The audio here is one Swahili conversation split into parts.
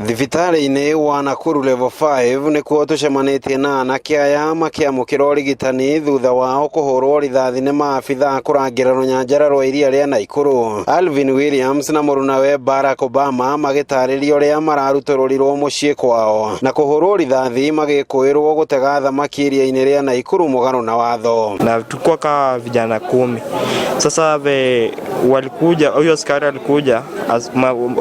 Thibitarĩ-inĩ wa Nakuru level 5 nĩkuo tucemanĩtie na anake aya makĩamũkĩra ũrigitani thutha wao kũhũrwo rithathi nĩ maabithaa kũrangĩra rũnyanjara rwa iria rĩa Nakuru. Alvin Williams na mũrunawe Barack Obama magĩtarĩria ũrĩa mararutũrũrirwo mũciĩ kwao na kũhũrwo rithathi magĩkũĩrwo gũtega thamaki iria-inĩ rĩa Nakuru mũgarũ na watho. Na tulikuwa kama vijana 10. Sasa walikuja, huyo askari alikuja,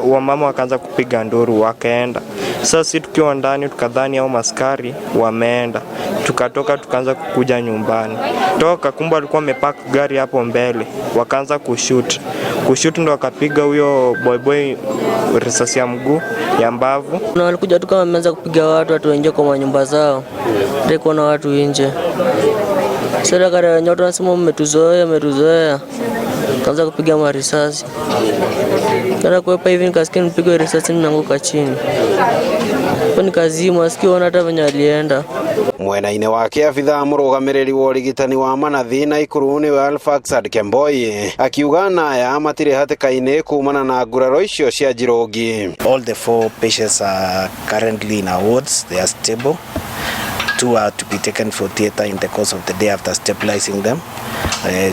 wamama wakaanza kupiga nduru wakaenda. Sasa sisi tukiwa ndani tukadhani hao maskari wameenda. Tukatoka tukaanza kukuja nyumbani. Toka kumbe alikuwa amepark gari hapo mbele. Wakaanza kushoot. Kushoot ndo wakapiga huyo boy risasi ya mguu ya mbavu. Na walikuja tu kama wameanza kupiga watu wengi kwa nyumba zao. Ndio kuna watu nje. Sasa kare nyoto nasema mmetuzoea. Kaanza kupiga marisasi. Kana kuepa hivi nikasikia nipigwe risasi ninanguka chini. Kwani kazi masikio hata venye alienda. Mwena-inĩ wake abithaa mũrũgamĩrĩri wa ũrigitani wa manathi Nakuru nĩwe Alfaxad Kemboi akiuga naya matirĩ hatĩka-inĩ kumana na nguraro icio cia Njirũngi. All the 4 patients are currently in our wards. They are stable. 2 are to be taken for theater in the course of the day after stabilizing them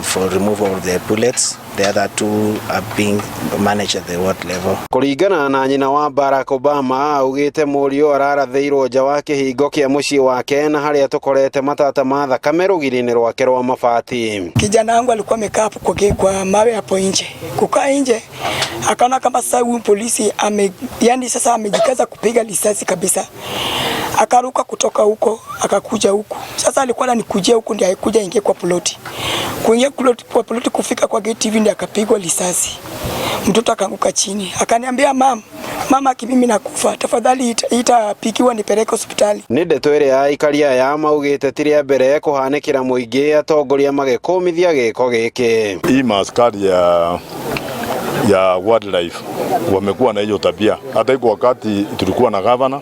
for removal of the bullets. The other 2 are being managed at the ward level. Kũringana na nyina wa Barack Obama augĩte mũriũ ararathĩirwo nja wa kĩhingo kĩa mũciĩ wake na harĩa tũkorete matata ma thakame rũgiri-inĩ rwake rwa mabati. Kijana wangu alikuwa amekaa hapo kwa mawe hapo nje. Kukaa nje akaona kama sasa huyu polisi yani sasa amejikaza kupiga risasi kabisa. Akaruka kutoka huko akakuja huku. Sasa alikuwa ananikujia huku ndiye alikuja ingie kwa ploti. Kuingia kwa ploti kufika kwa gate hivi ndiye akapigwa risasi. Mtoto akaanguka chini. Akaniambia mama mimi nakufa. Tafadhali itapikiwa nipeleke hospitali. Nĩ ndeto ĩrĩa aikaria ya maugĩte ti rĩa mbere kũhanĩkĩra mũingĩ atongoria magĩkũmithia gĩko gĩkĩ. Hii maaskari ya wildlife wamekuwa na hiyo tabia. Hata iko wakati tulikuwa na governor,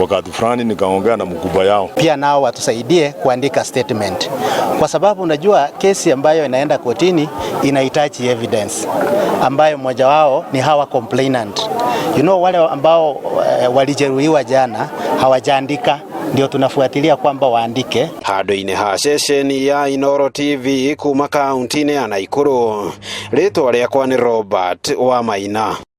wakati fulani nikaongea na mkubwa yao. Pia nao watusaidie kuandika statement. Kwa sababu unajua kesi ambayo inaenda kotini inahitaji evidence ambayo mmoja wao ni hawa complainant. Wale ambao walijeruhiwa jana hawajaandika, ndio tunafuatilia kwamba waandike. Handũ-inĩ ha ceceni ya Inooro TV kuma kaunti-inĩ ya Nakuru. Rĩtwa rĩakwa nĩ Robert Wamaina.